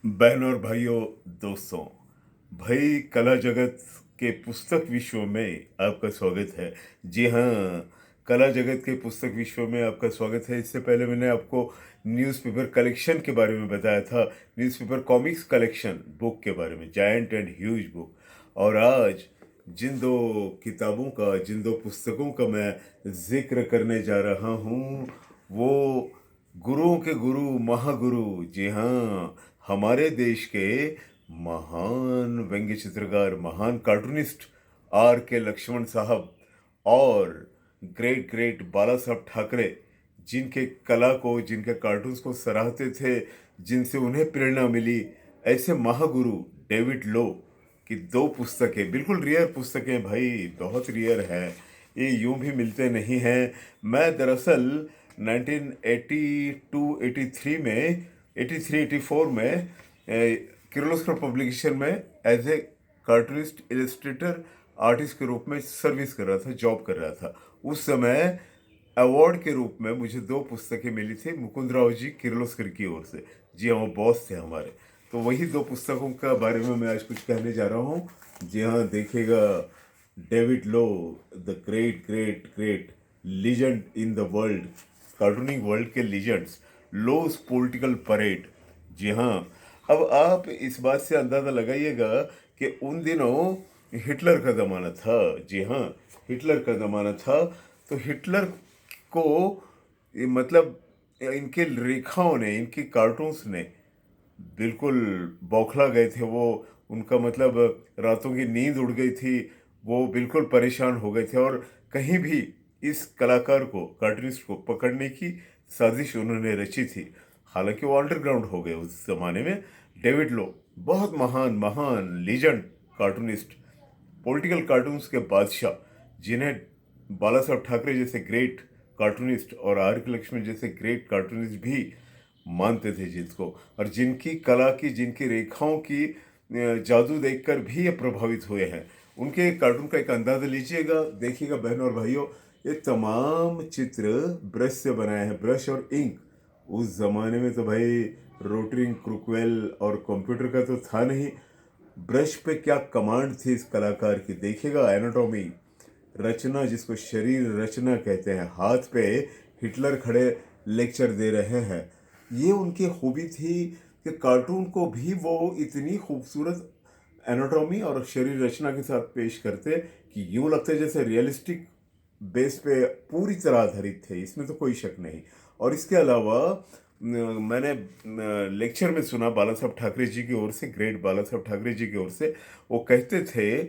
बहनों और भाइयों, दोस्तों, भाई कला जगत के पुस्तक विश्व में आपका स्वागत है। जी हाँ, कला जगत के पुस्तक विश्व में आपका स्वागत है। इससे पहले मैंने आपको न्यूज़पेपर कलेक्शन के बारे में बताया था, न्यूज़पेपर कॉमिक्स कलेक्शन बुक के बारे में, जायंट एंड ह्यूज बुक। और आज जिन दो किताबों का, जिन दो पुस्तकों का मैं जिक्र करने जा रहा हूँ, वो गुरुओं के गुरु, महागुरु, जी हाँ, हमारे देश के महान व्यंग्य चित्रकार, महान कार्टूनिस्ट आर के लक्ष्मण साहब और ग्रेट ग्रेट बाला साहब ठाकरे, जिनके कला को, जिनके कार्टून्स को सराहते थे, जिनसे उन्हें प्रेरणा मिली, ऐसे महागुरु डेविड लो की दो पुस्तकें, बिल्कुल रियर पुस्तकें भाई, बहुत रियर है, ये यूं भी मिलते नहीं हैं। मैं दरअसल 1982-83 में, 83-84 में किर्लोस्कर पब्लिकेशन में as a cartoonist, illustrator, artist के रूप में सर्विस कर रहा था, जॉब कर रहा था। उस समय अवार्ड के रूप में मुझे दो पुस्तकें मिली थी मुकुंदराव जी किर्लोस्कर की ओर से। जी हाँ, वो बॉस थे हमारे। तो वही दो पुस्तकों का बारे में मैं आज कुछ कहने जा रहा हूँ। जी हाँ, देखिएगा, David low, the great great great legend in the world, cartooning world के लीजेंड्स, लोस पॉलिटिकल परेड। जी हाँ, अब आप इस बात से अंदाज़ा लगाइएगा कि उन दिनों हिटलर का ज़माना था। जी हाँ, हिटलर का ज़माना था। तो हिटलर को मतलब इनके रेखाओं ने, इनकी कार्टून्स ने बिल्कुल बौखला गए थे वो। उनका मतलब रातों की नींद उड़ गई थी, वो बिल्कुल परेशान हो गए थे। और कहीं भी इस कलाकार को, कार्टूनिस्ट को पकड़ने की साजिश उन्होंने रची थी। हालांकि वो अंडरग्राउंड हो गए उस जमाने में। डेविड लो बहुत महान महान लीजेंड कार्टूनिस्ट, पॉलिटिकल कार्टून्स के बादशाह, जिन्हें बाला साहब ठाकरे जैसे ग्रेट कार्टूनिस्ट और आर के लक्ष्मण जैसे ग्रेट कार्टूनिस्ट भी मानते थे जिसको, और जिनकी कला की, जिनकी रेखाओं की जादू देखकर भी ये प्रभावित हुए हैं। उनके कार्टून का एक अंदाजा लीजिएगा, देखिएगा बहनों और भाइयों, ये तमाम चित्र ब्रश से बनाए हैं, ब्रश और इंक। उस जमाने में तो भाई रोटरिंग, क्रुकवेल और कंप्यूटर का तो था नहीं। ब्रश पे क्या कमांड थी इस कलाकार की, देखिएगा। एनाटॉमी, रचना, जिसको शरीर रचना कहते हैं, हाथ पे हिटलर खड़े लेक्चर दे रहे हैं, ये उनकी खूबी थी कि कार्टून को भी वो इतनी खूबसूरत एनाटॉमी और शरीर रचना के साथ पेश करते कि यूं लगता है जैसे रियलिस्टिक बेस पे पूरी तरह आधारित थे, इसमें तो कोई शक नहीं। और इसके अलावा मैंने लेक्चर में सुना बाला साहब ठाकरे जी की ओर से, ग्रेट बाला साहब ठाकरे जी की ओर से, वो कहते थे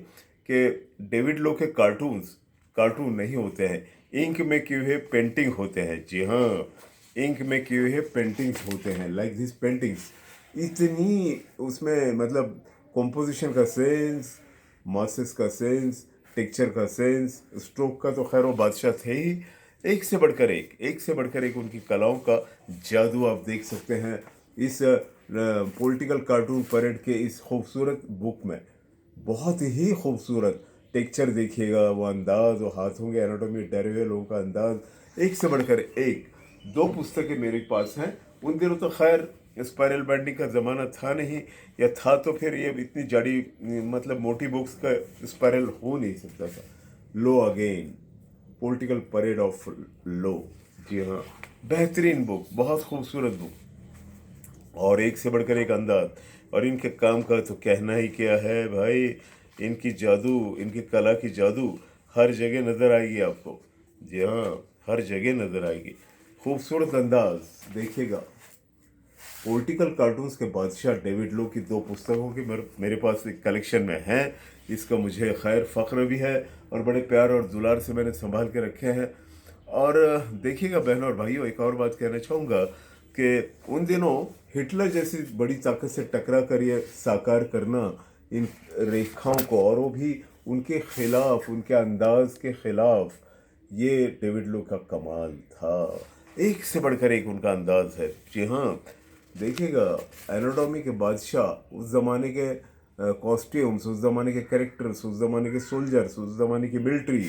कि डेविड लो के कार्टून्स कार्टून नहीं होते हैं, इंक में किए हुए पेंटिंग होते हैं। जी हाँ, इंक में किए हुए पेंटिंग्स होते हैं, लाइक दिस पेंटिंग्स। इतनी उसमें मतलब कॉम्पोजिशन का सेंस, मासेस का सेंस, टेक्सचर का सेंस, स्ट्रोक का तो खैर वो बादशाह थे ही। एक से बढ़कर एक, एक से बढ़कर एक उनकी कलाओं का जादू आप देख सकते हैं इस पॉलिटिकल कार्टून परेड के इस खूबसूरत बुक में। बहुत ही खूबसूरत टेक्सचर देखिएगा, वो अंदाज, वो हाथों के एनाटॉमी, डरे हुए लोगों का अंदाज, एक से बढ़कर एक। दो पुस्तकें मेरे पास हैं। उन दिनों तो खैर स्पाइरल बाइंडिंग का ज़माना था नहीं, या था तो फिर ये इतनी जाड़ी, मतलब मोटी बुक्स का स्पाइरल हो नहीं सकता था। लो अगेन, पॉलिटिकल परेड ऑफ लो। जी हाँ, बेहतरीन बुक, बहुत खूबसूरत बुक, और एक से बढ़कर एक अंदाज। और इनके काम का तो कहना ही क्या है भाई, इनकी जादू, इनकी कला की जादू हर जगह नज़र आएगी आपको। जी हाँ, हर जगह नज़र आएगी। खूबसूरत अंदाज देखिएगा। पॉलिटिकल कार्टून्स के बादशाह डेविड लो की दो पुस्तकों की मेरे पास एक कलेक्शन में है। इसका मुझे खैर फ़ख्र भी है, और बड़े प्यार और दुलार से मैंने संभाल के रखे हैं। और देखिएगा बहनों और भाइयों, एक और बात कहना चाहूँगा कि उन दिनों हिटलर जैसी बड़ी ताकत से टकरा कर ये साकार करना इन रेखाओं को, और वो भी उनके खिलाफ, उनके अंदाज के खिलाफ, ये डेविड लो का कमाल था। एक से बढ़कर एक उनका अंदाज है। जी हाँ, देखिएगा, एनाटॉमी के बादशाह, उस ज़माने के कॉस्ट्यूम्स, उस ज़माने के कैरेक्टर्स, उस ज़माने के सोल्जर्स, उस ज़माने की मिलिट्री,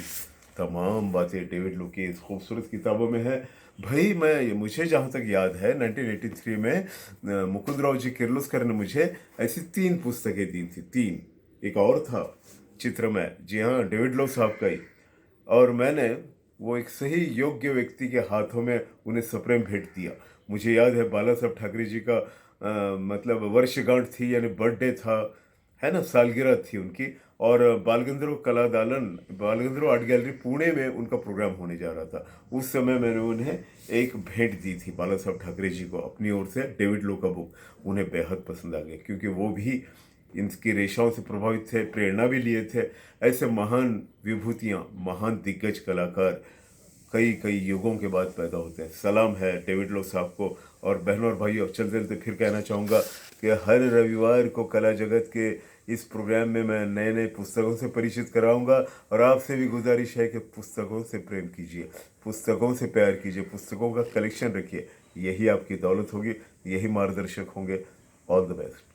तमाम बातें डेविड लू की इस खूबसूरत किताबों में है। भाई मैं मुझे जहाँ तक याद है 1983 में मुकुंदराव जी किर्लोस्कर ने मुझे ऐसी 3 पुस्तकें दी थी, 3। एक और था चित्रमय, जी हाँ, डेविड लो साहब का ही। और मैंने वो एक सही योग्य व्यक्ति के हाथों में उन्हें सप्रेम भेंट दिया। मुझे याद है बाला साहब ठाकरे जी का मतलब वर्षगांठ थी, यानी बर्थडे था, है ना, सालगिरह थी उनकी। और बालगंधर्व कला दालन, बालगंधर्व आर्ट गैलरी पुणे में उनका प्रोग्राम होने जा रहा था। उस समय मैंने उन्हें एक भेंट दी थी बाला साहब ठाकरे जी को अपनी ओर से, डेविड लो का बुक। उन्हें बेहद पसंद आ गया, क्योंकि वो भी इनकी रेशाओं से प्रभावित थे, प्रेरणा भी लिए थे। ऐसे महान विभूतियाँ, महान दिग्गज कलाकार कई कई युगों के बाद पैदा होते हैं। सलाम है डेविड लो साहब को। और बहनों और भाइयों, चलते चलते फिर कहना चाहूँगा कि हर रविवार को कला जगत के इस प्रोग्राम में मैं नए नए पुस्तकों से परिचित कराऊंगा। और आपसे भी गुजारिश है कि पुस्तकों से प्रेम कीजिए, पुस्तकों से प्यार कीजिए, पुस्तकों का कलेक्शन रखिए। यही आपकी दौलत होगी, यही मार्गदर्शक होंगे। All the best.